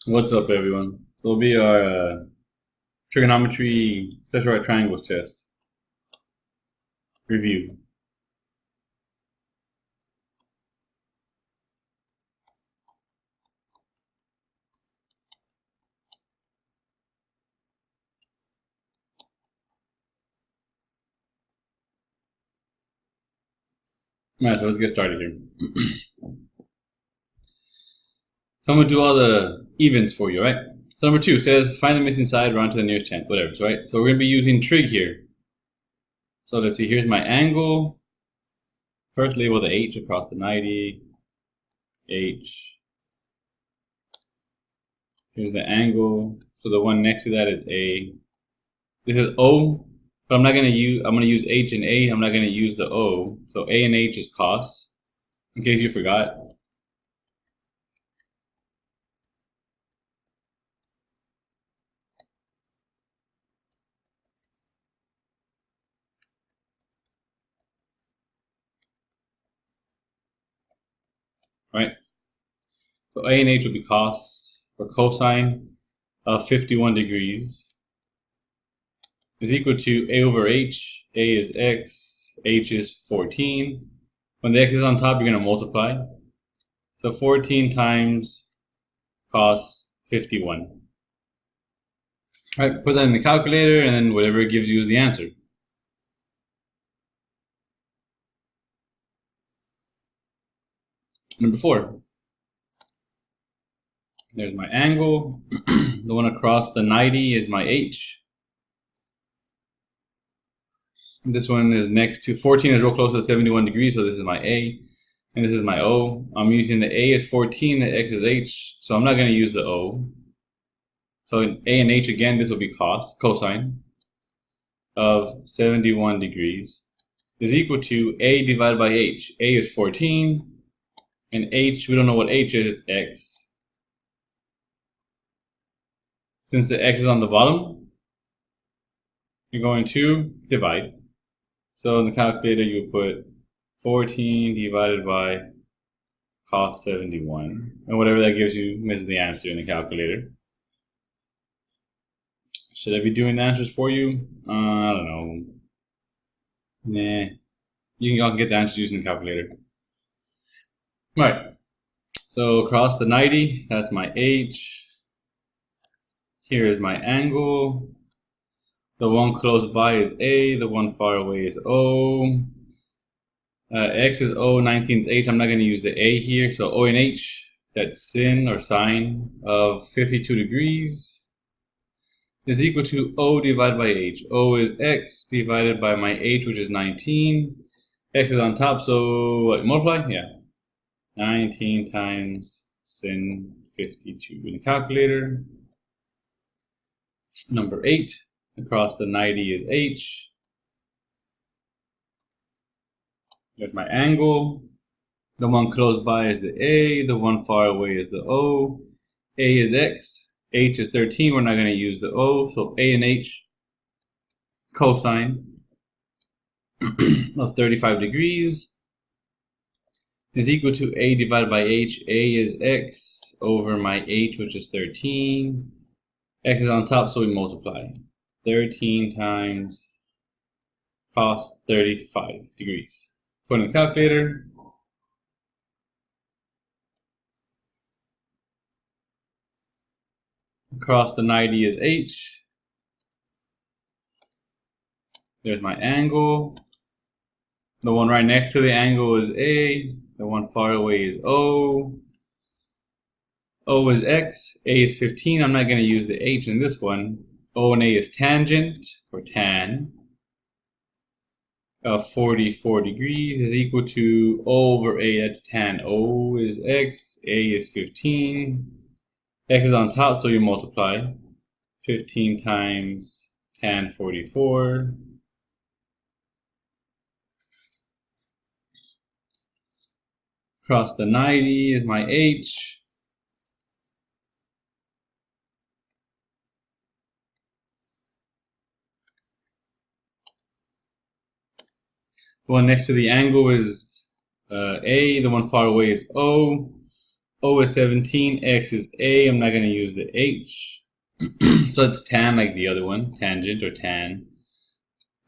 What's up, everyone? So it'll be our trigonometry special right triangles test review. Alright, so let's get started here. So I'm gonna do all the evens for you, right? So number 2 says find the missing side, round to the nearest tenth, whatever, right? So we're gonna be using trig here. So let's see, here's my angle. First label the h across the 90. H. Here's the angle. So the one next to that is A. This is O, but I'm gonna use H and A. I'm not gonna use the O. So A and H is cos, in case you forgot. Right? So A and H will be cos or cosine of 51 degrees is equal to A over H. A is X, H is 14. When the X is on top, you're going to multiply. So 14 times cos 51. All right, put that in the calculator, and then whatever it gives you is the answer. Number 4. There's my angle. The one across the 90 is my H. This one is next to 14 is real close to 71 degrees, so this is my A, and this is my O. I'm using the A is 14, the X is H, so I'm not going to use the O. So in A and H again, this will be cosine of 71 degrees is equal to A divided by H. A is 14, and H, we don't know what H is, it's X. Since the X is on the bottom, you're going to divide. So in the calculator, you put 14 divided by cos 71. And whatever that gives you is the answer in the calculator. Should I be doing the answers for you? I don't know. Nah. Y'all can get the answers using the calculator. Alright. So across the 90, that's my H. Here is my angle. The one close by is A, the one far away is O. X is O, 19 is H. I'm not going to use the A here. So O and H, that's sin or sine of 52 degrees is equal to O divided by H. O is X divided by my H, which is 19. X is on top, so what, multiply? Yeah. 19 times sin 52 in the calculator. Number 8. Across the 90 is H. There's my angle. The one close by is the A. The one far away is the O. A is X. H is 13. We're not going to use the O. So A and H cosine of 35 degrees is equal to A divided by H. A is X over my H, which is 13. X is on top, so we multiply. 13 times cos 35 degrees. Put in the calculator. Across the 90 is H. There's my angle. The one right next to the angle is A. The one far away is O. O is X. A is 15. I'm not going to use the H in this one. O and A is tangent, or tan, of 44 degrees is equal to O over A, that's tan. O is X, A is 15. X is on top, so you multiply. 15 times tan 44. Across the 90 is my H. The one next to the angle is A. The one far away is O. O is 17, X is A. I'm not going to use the H. So it's tan like the other one, tangent or tan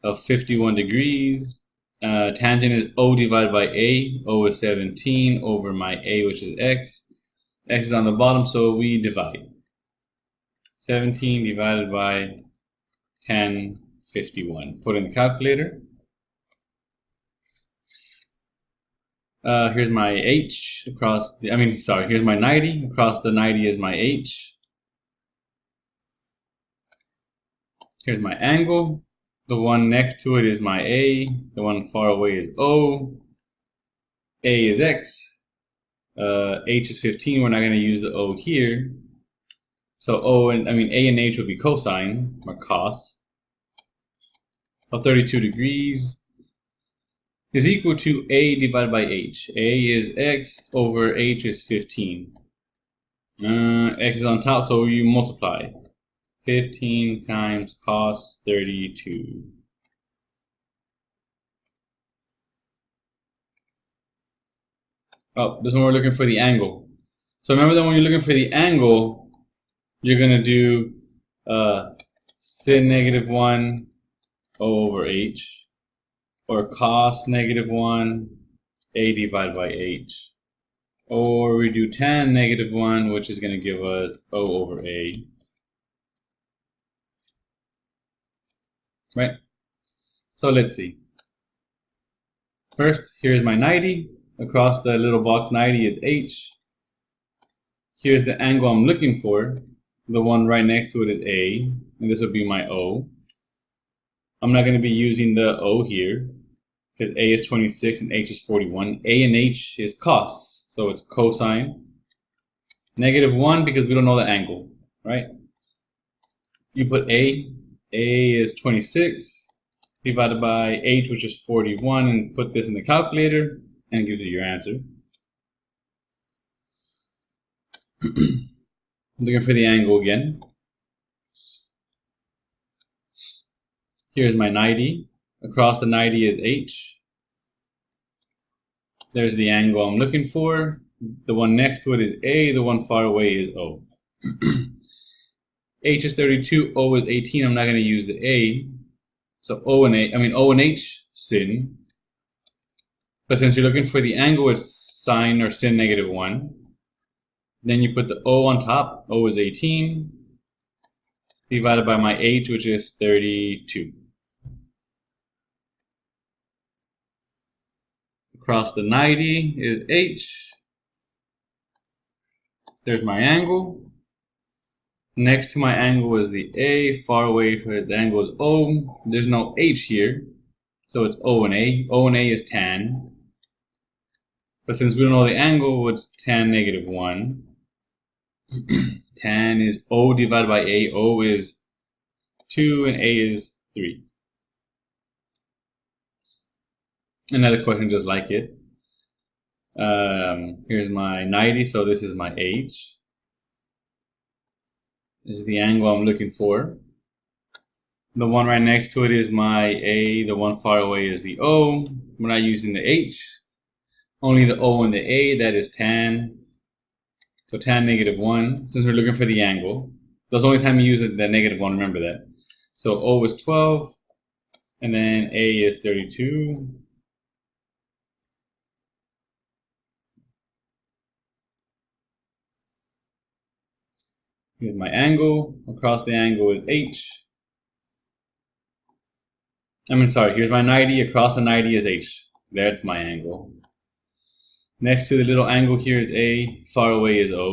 of 51 degrees. Tangent is O divided by A. O is 17 over my A, which is X. X is on the bottom, so we divide. 17 divided by tan 51. Put in the calculator. Here's my H across the, here's my 90. Across the 90 is my H. Here's my angle. The one next to it is my A. The one far away is O. A is X. H is 15. We're not going to use the O here. So A and H will be cosine or cos of 32 degrees is equal to A divided by H. A is X over H is 15. X is on top, so you multiply. 15 times cos 32. Oh, this one we're looking for the angle. So remember that when you're looking for the angle, you're going to do sin -1 O over H, or cos -1 A divided by H, or we do tan -1, which is going to give us O over A. Right? So let's see. First, here's my 90. Across the little box 90 is H. Here's the angle I'm looking for. The one right next to it is A, and this would be my O. I'm not going to be using the O here because A is 26 and H is 41. A and H is cos, so it's cosine. -1 because we don't know the angle, right? You put A is 26 divided by H, which is 41, and put this in the calculator, and it gives you your answer. Looking for the angle again. Here's my 90. Across the 90 is H. There's the angle I'm looking for. The one next to it is A. The one far away is O. H is 32. O is 18. I'm not going to use the A. So O and H, sin. But since you're looking for the angle, it's sine or sin -1. Then you put the O on top. O is 18 divided by my H, which is 32. Across the 90 is H. There's my angle. Next to my angle is the A. Far away from the angle is O. There's no H here, so it's O and A. O and A is tan. But since we don't know the angle, it's tan -1. Tan is O divided by A. O is 2 and A is 3. Another question just like it. Here's my 90, so this is my H. This is the angle I'm looking for. The one right next to it is my A. The one far away is the O. We're not using the H. Only the O and the A, that is tan. So tan -1, since we're looking for the angle. That's the only time you use the -1, remember that. So O is 12, and then A is 32. Here's my angle. Across the angle is H. Here's my 90. Across the 90 is H. That's my angle. Next to the little angle here is A. Far away is O.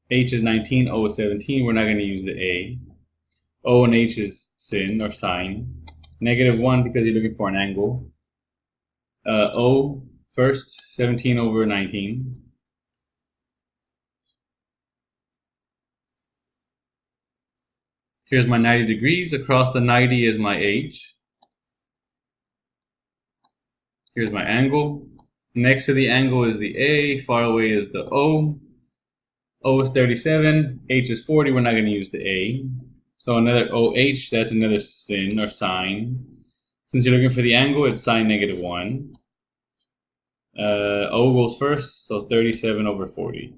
H is 19. O is 17. We're not going to use the A. O and H is sin or sine. -1 because you're looking for an angle. O first, 17 over 19. Here's my 90 degrees. Across the 90 is my H. Here's my angle. Next to the angle is the A. Far away is the O. O is 37. H is 40. We're not going to use the A. So another OH, that's another sin or sine. Since you're looking for the angle, it's sine -1. O goes first, so 37 over 40.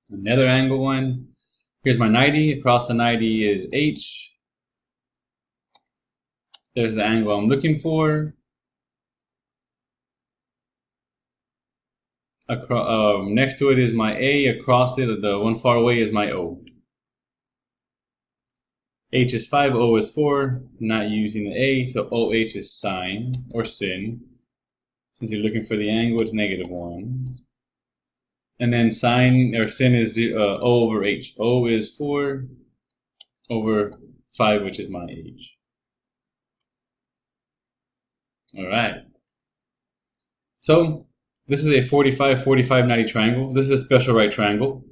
Another angle one. Here's my 90. Across the 90 is H. There's the angle I'm looking for. Next to it is my A. Across it, the one far away, is my O. H is 5, O is 4. Not using the A, so OH is sine or sin. Since you're looking for the angle, it's -1. And then sine or sin is O over H. O is 4 over 5, which is my H. All right. So this is a 45, 45, 90 triangle. This is a special right triangle.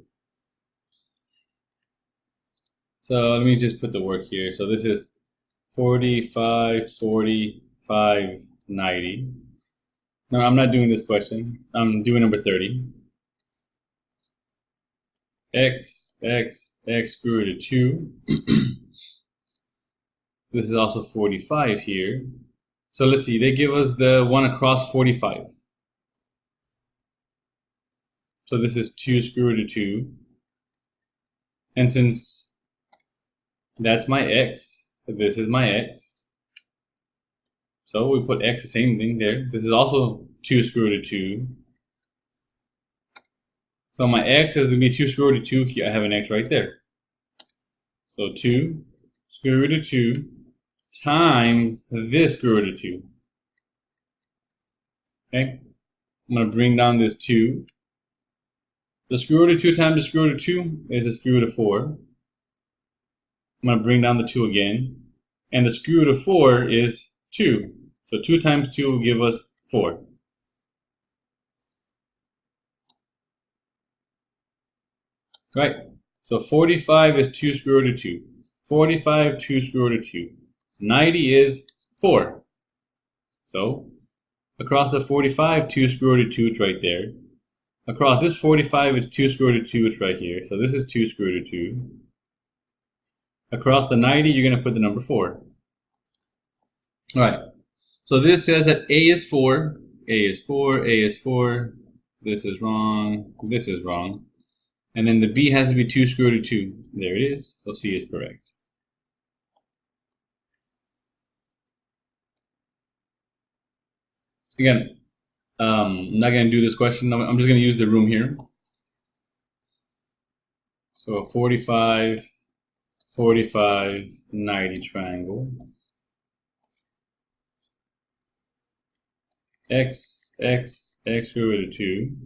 So let me just put the work here. So this is 45, 45, 90. No, I'm not doing this question. I'm doing number 30. X square root of 2. This is also 45 here. So let's see, they give us the one across 45. So this is 2 square root of 2. And since that's my x, this is my x. So we put x, the same thing there. This is also 2 square root of 2. So my x is going to be 2 square root of 2. Here I have an x right there. So 2 square root of 2 times this square root of 2. Okay? I'm going to bring down this 2. The square root of 2 times the square root of 2 is the square root of 4. I'm going to bring down the 2 again. And the square root of 4 is 2. So 2 times 2 will give us 4. Right? So 45 is 2 square root of 2. 45, 2 square root of 2. 90 is 4. So across the 45, 2 square root of 2, it's right there. Across this 45, it's 2 square root of 2, it's right here. So this is 2 square root of 2. Across the 90, you're going to put the number 4. All right. So this says that A is 4. A is 4. A is 4. This is wrong. This is wrong. And then the B has to be 2 square root of 2. There it is. So C is correct. Again, I'm not going to do this question. I'm just going to use the room here. So a 45, 45, 90 triangle. X square root of 2.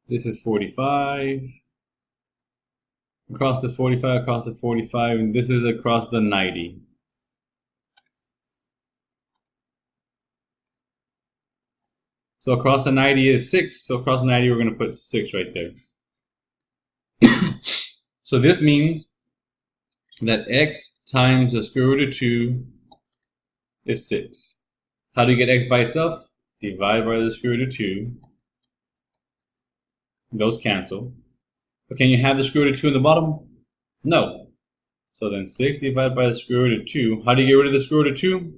This is 45. Across the 45, across the 45, and this is across the 90. So across the 90 is 6. So across the 90, we're going to put 6 right there. So this means that x times the square root of 2 is 6. How do you get x by itself? Divide by the square root of 2. Those cancel. But can you have the square root of 2 in the bottom? No. So then 6 divided by the square root of 2. How do you get rid of the square root of 2?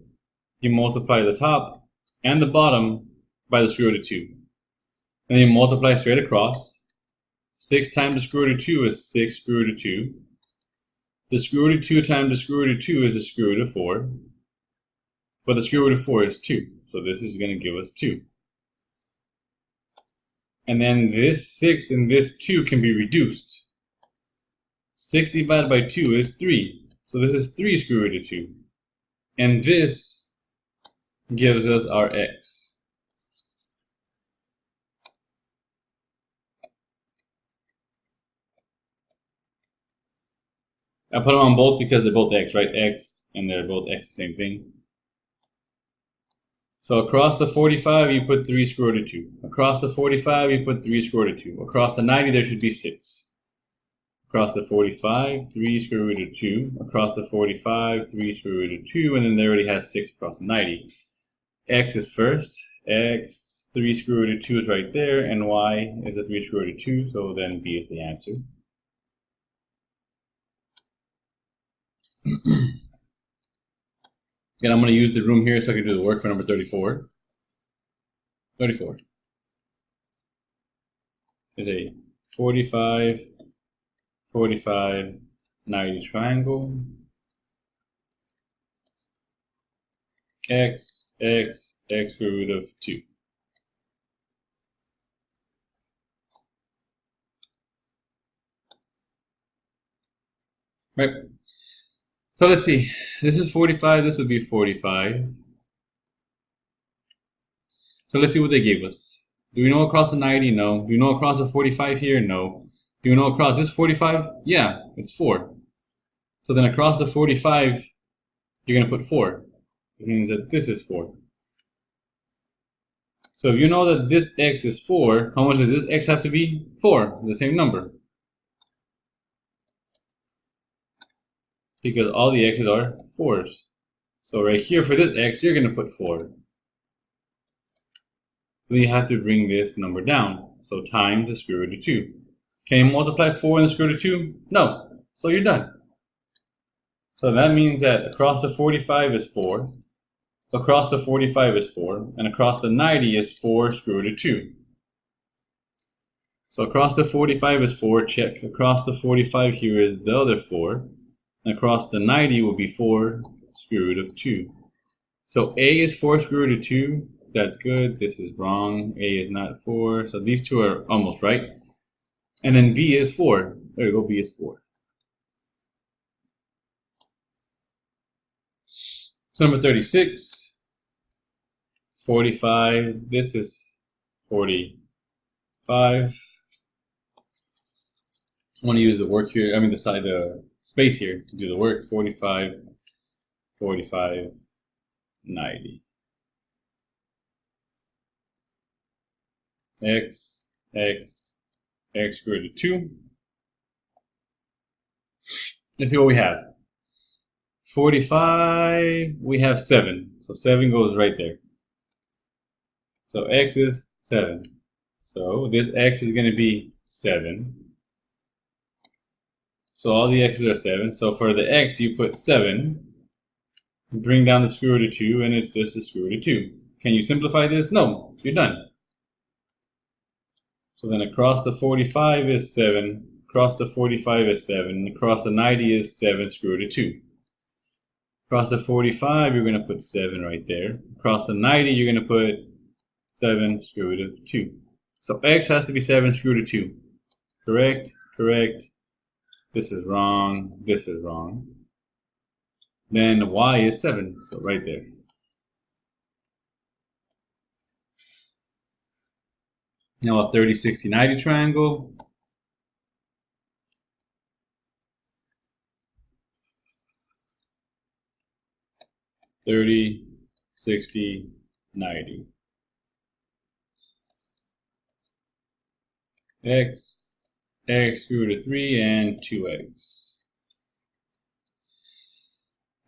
You multiply the top and the bottom by the square root of 2. And then you multiply straight across. 6 times the square root of 2 is 6 square root of 2. The square root of 2 times the square root of 2 is the square root of 4. But the square root of 4 is 2. So this is going to give us 2. And then this 6 and this 2 can be reduced. 6 divided by 2 is 3. So this is 3 square root of 2. And this gives us our x. I put them on both because they're both x, right? X, and they're both x, the same thing. So across the 45, you put 3 square root of 2. Across the 45, you put 3 square root of 2. Across the 90, there should be 6. Across the 45, 3 square root of 2. Across the 45, 3 square root of 2. And then they already has 6 across the 90. X is first. X, 3 square root of 2 is right there. And Y is a 3 square root of 2. So then B is the answer. Again, I'm going to use the room here so I can do the work for number 34. 34 is a 45, 45, 90 triangle. X square root of 2. Right. So let's see. This is 45. This would be 45. So let's see what they gave us. Do we know across the 90? No. Do we know across the 45 here? No. Do we know across this 45? Yeah, it's 4. So then across the 45, you're going to put 4. It means that this is 4. So if you know that this x is 4, how much does this x have to be? 4, the same number. Because all the x's are 4s. So right here for this x, you're going to put 4. Then you have to bring this number down. So times the square root of 2. Can you multiply 4 and the square root of 2? No. So you're done. So that means that across the 45 is 4. Across the 45 is 4. And across the 90 is 4 square root of 2. So across the 45 is 4. Check. Across the 45 here is the other 4. And across the 90 will be 4 square root of 2. So A is 4 square root of 2. That's good. This is wrong. A is not 4. So these two are almost right. And then B is 4. There you go. B is 4. So number 36. 45. This is 45. I want to use the work here. I mean the space here to do the work. 45, 45, 90. X square root of 2. Let's see what we have. 45, we have 7. So 7 goes right there. So x is 7. So this x is going to be 7. So all the x's are 7. So for the x, you put 7. Bring down the square root of 2, and it's just the square root of 2. Can you simplify this? No. You're done. So then across the 45 is 7. Across the 45 is 7. Across the 90 is 7 square root of 2. Across the 45, you're going to put 7 right there. Across the 90, you're going to put 7 square root of 2. So x has to be 7 square root of 2. Correct? Correct. This is wrong. This is wrong. Then y is 7. So right there. Now a 30, 60, 90 triangle. $30, $60, $90. X square root of 3, and 2x.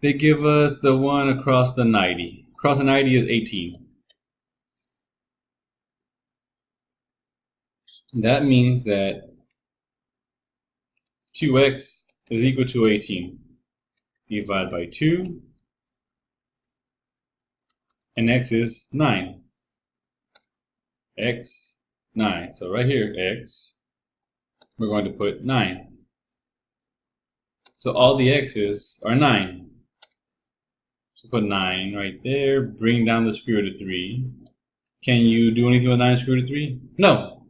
They give us the one across the 90. Across the 90 is 18. That means that 2x is equal to 18. Divide by 2. And x is 9. X, 9. So right here, x, we're going to put 9. So all the x's are 9. So put 9 right there. Bring down the square root of 3. Can you do anything with 9 square root of 3? No.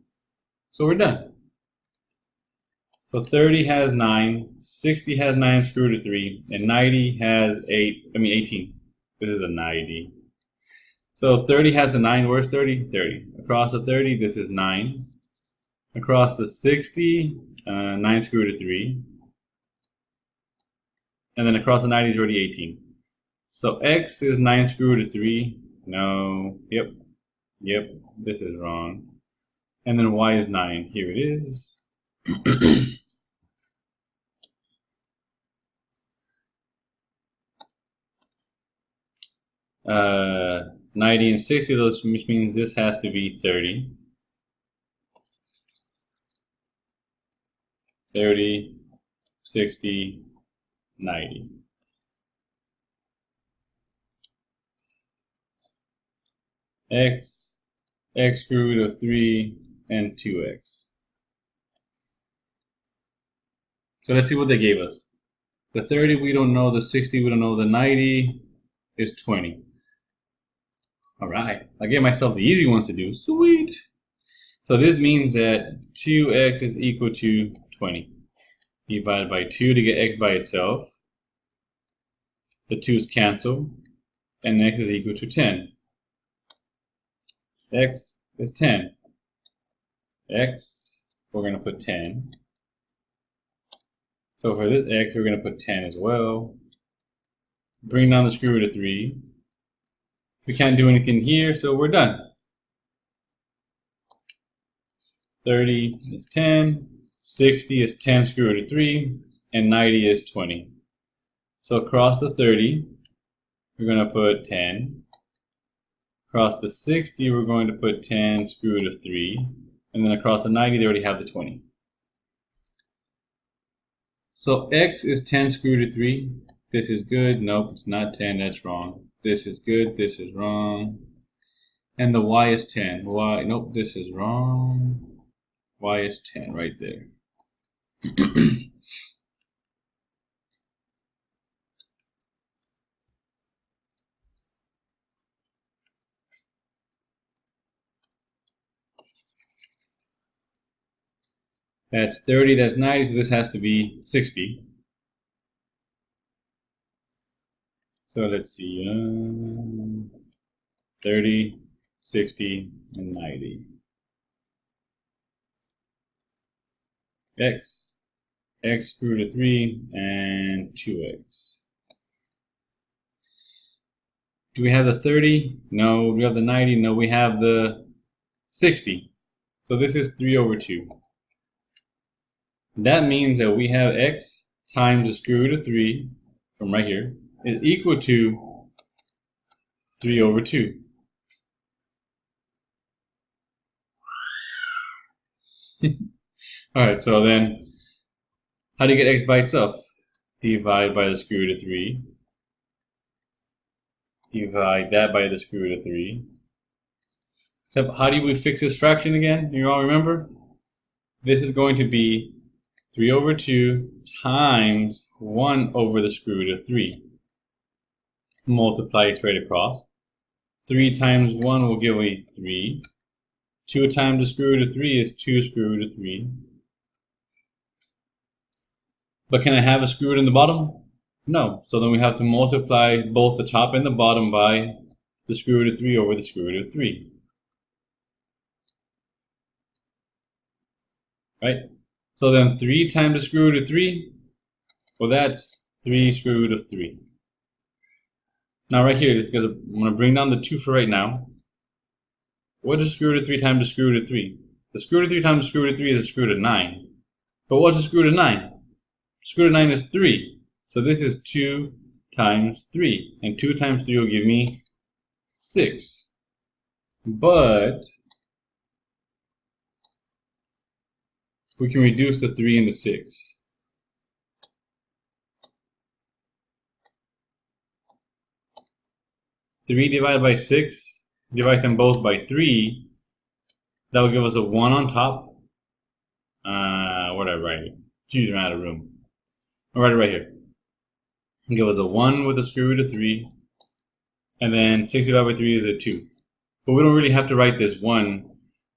So we're done. So 30 has 9, 60 has 9 square root of 3, and 90 has 18. This is a 90. So 30 has the 9. Where's 30? 30. Across the 30, this is 9. Across the 60, 9 square root of 3. And then across the 90 is already 18. So x is 9 square root of 3. No. Yep. Yep. This is wrong. And then y is 9. Here it is. 90 and 60, those, which means this has to be 30. 30, 60, 90. x, x square root of 3, and 2x. So let's see what they gave us. The 30 we don't know, the 60 we don't know, the 90 is 20. All right, I gave myself the easy ones to do. Sweet. So this means that 2x is equal to 20. Divided by 2 to get x by itself. The 2's cancel, and x is equal to 10. X is 10. X, we're going to put 10. So for this x, we're going to put 10 as well. Bring down the square root of 3. We can't do anything here, so we're done. 30 is 10. 60 is 10 square root of 3. And 90 is 20. So across the 30, we're going to put 10. Across the 60, we're going to put 10 square root of 3. And then across the 90, they already have the 20. So x is 10 square root of 3. This is good. Nope, it's not 10. That's wrong. This is good. This is wrong. And the y is 10. Y, nope, this is wrong. Y is 10 right there. That's 30, that's 90, so this has to be 60. So let's see, 30, 60, and 90. X square root of 3, and 2x. Do we have the 30? No. Do we have the 90? No, we have the 60. So this is 3 over 2. That means that we have x times the square root of 3, from right here, is equal to 3 over 2. Alright, so then, how do you get x by itself? Divide by the square root of 3. Divide that by the square root of 3. Except, how do we fix this fraction again? You all remember? This is going to be 3 over 2 times 1 over the square root of 3. Multiply it straight across. 3 times 1 will give me 3. 2 times the square root of 3 is 2 square root of 3. But can I have a square root in the bottom? No. So then we have to multiply both the top and the bottom by the square root of 3 over the square root of 3. Right? So then 3 times the square root of 3, well, that's 3 square root of 3. Now right here, because I'm going to bring down the 2 for right now. What is the square root of 3 times the square root of 3? The square root of 3 times the square root of 3 is the square root of 9. But what's the square root of 9? The square root of 9 is 3. So this is 2 times 3. And 2 times 3 will give me 6. But we can reduce the 3 and the 6. Three divided by 6, divide them both by 3. That will give us a 1 on top. Where did I write it? Geez, I'm out of room. I'll write it right here. Give us a 1 with a square root of 3. And then 6 divided by 3 is a 2. But we don't really have to write this 1.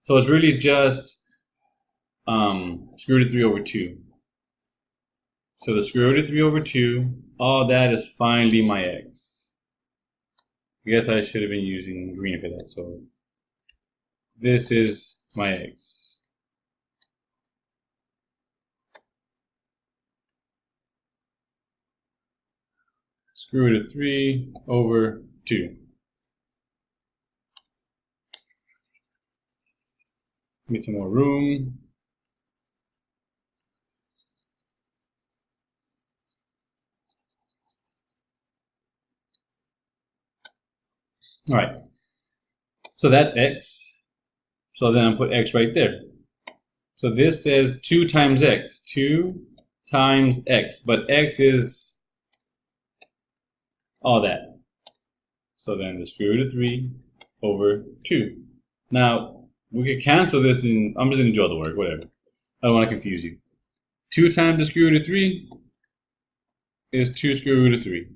So it's really just square root of 3 over 2. So the square root of 3 over 2, all that is finally my x. I guess I should have been using green for that. So this is my x. Square root of 3 over 2. Need some more room. All right, so that's x. So then I'll put x right there. So this says 2 times x. 2 times x, but x is all that. So then the square root of 3 over 2. Now, we could cancel this and I'm just going to do all the work, whatever. I don't want to confuse you. 2 times the square root of 3 is 2 square root of 3.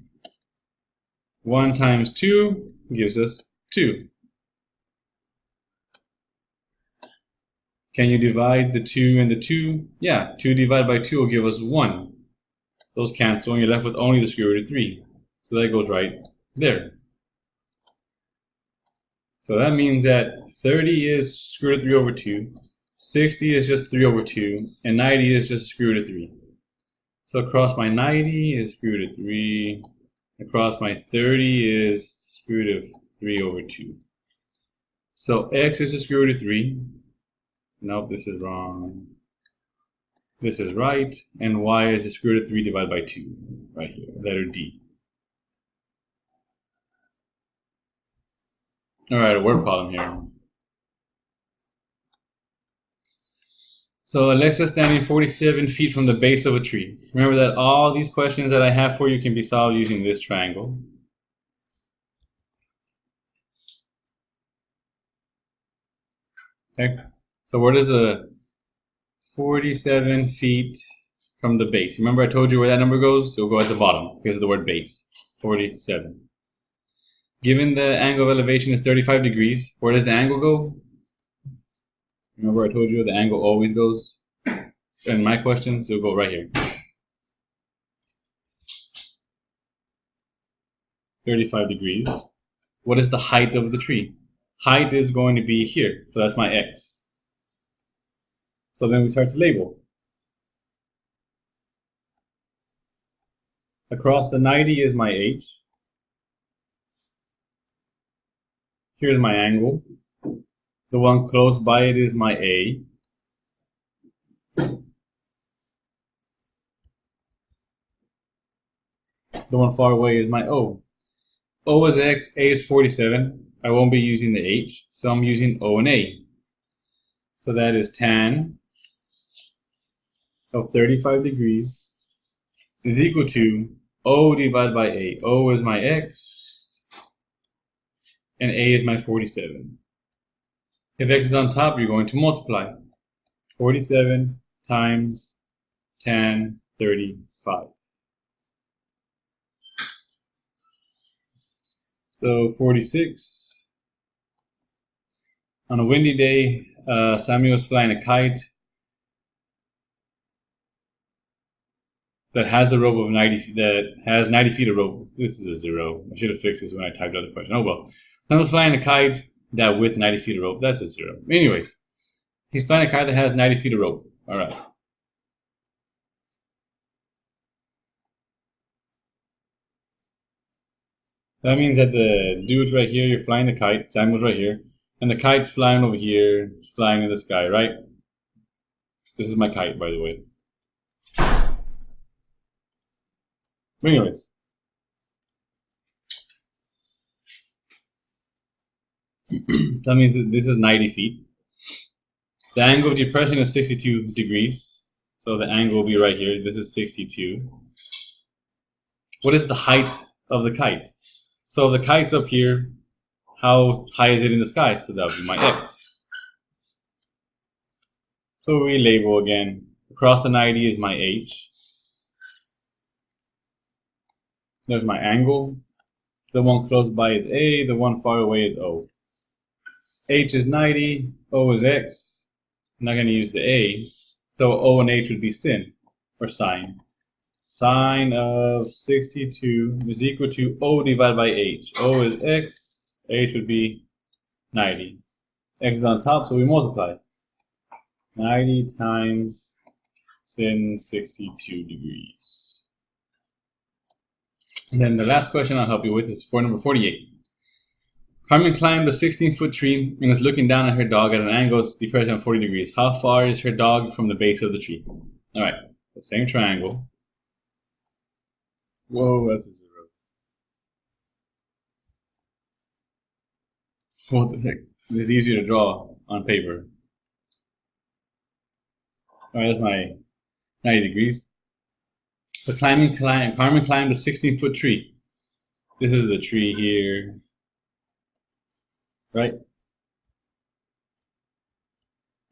1 times 2 gives us 2. Can you divide the 2 and the 2? Yeah, 2 divided by 2 will give us 1. Those cancel and you're left with only the square root of 3. So that goes right there. So that means that 30 is square root of 3 over 2, 60 is just 3 over 2, and 90 is just square root of 3. So across my 90 is square root of 3, across my 30 is square root of 3 over 2. So x is the square root of 3. Nope, this is wrong. This is right, and y is the square root of 3 divided by 2, right here, letter D. Alright, a word problem here. So Alexa standing 47 feet from the base of a tree. Remember that all these questions that I have for you can be solved using this triangle. Okay, so where does the 47 feet from the base? Remember I told you where that number goes? It'll go at the bottom because of the word base, 47. Given the angle of elevation is 35 degrees, where does the angle go? Remember I told you the angle always goes? In my questions, it'll go right here. 35 degrees. What is the height of the tree? Height is going to be here, so that's my x. So then we start to label. Across the 90 is my h. Here's my angle. The one close by it is my A. The one far away is my O. O is x, A is 47. I won't be using the h, so I'm using O and A. So that is tan of 35 degrees is equal to O divided by A. O is my x, and A is my 47. If x is on top, you're going to multiply. 47 times tan 35. So 46. On a windy day, Samuel's flying a kite that has a rope of 90 feet of rope. This is a 0. I should have fixed this when I typed out the question. Oh well. Samuel's flying a kite that with 90 feet of rope. That's a 0. Anyways, he's flying a kite that has 90 feet of rope. All right. That means that the dude's right here, you're flying the kite, Samuel's right here, and the kite's flying over here, flying in the sky, right? This is my kite, by the way. Anyways. That means that this is 90 feet. The angle of depression is 62 degrees. So the angle will be right here. This is 62. What is the height of the kite? So if the kite's up here, how high is it in the sky? So that would be my x. So we label again. Across the 90 is my h. There's my angle. The one close by is A. The one far away is O. H is 90. O is x. I'm not going to use the A. So O and H would be sin, or sine. Sine of 62 is equal to O divided by H. O is x. H would be 90. X is on top, so we multiply. 90 times sin 62 degrees. And then the last question I'll help you with is for number 48. Carmen climbed a 16-foot tree and is looking down at her dog at an angle of depression of 40 degrees. How far is her dog from the base of the tree? All right, so same triangle. Whoa, that's a 0. What the heck? This is easier to draw on paper. All right, that's my 90 degrees. So Carmen climbed a 16-foot tree. This is the tree here. right?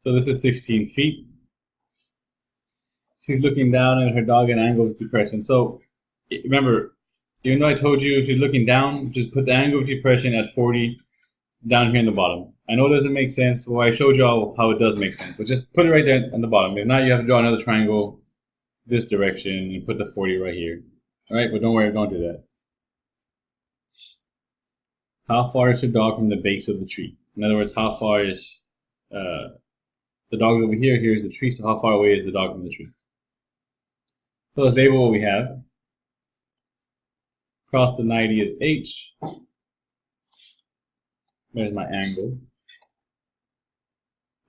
So this is 16 feet. She's looking down at her dog at an angle of depression. So remember, even though I told you she's looking down, just put the angle of depression at 40 down here in the bottom. I know it doesn't make sense. Well, I showed you how it does make sense, but just put it right there on the bottom. If not, you have to draw another triangle this direction and put the 40 right here. All right, but don't worry, don't do that. How far is your dog from the base of the tree? In other words, how far is the dog over here? Here's the tree, so how far away is the dog from the tree? So let's label what we have. Across the 90 is H. There's my angle.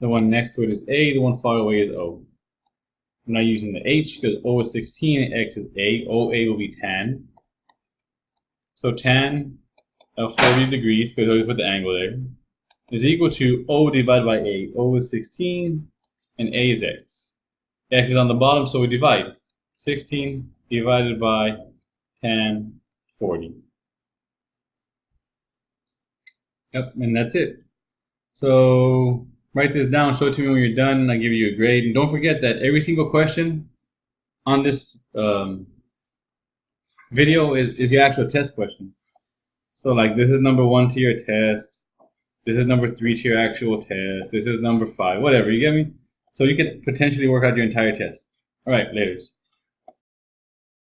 The one next to it is A. The one far away is O. I'm not using the H because O is 16 and X is A. OA will be tan. So tan of 40 degrees, because I always put the angle there, is equal to O divided by A. O is 16 and A is X. X is on the bottom, so we divide. 16 divided by tan 40. Yep, and that's it. So write this down, show it to me when you're done, and I'll give you a grade. And don't forget that every single question on this video is your actual test question. So like this is number 1 to your test, this is number 3 to your actual test, this is number 5, whatever, you get me? So you can potentially work out your entire test. All right, laters.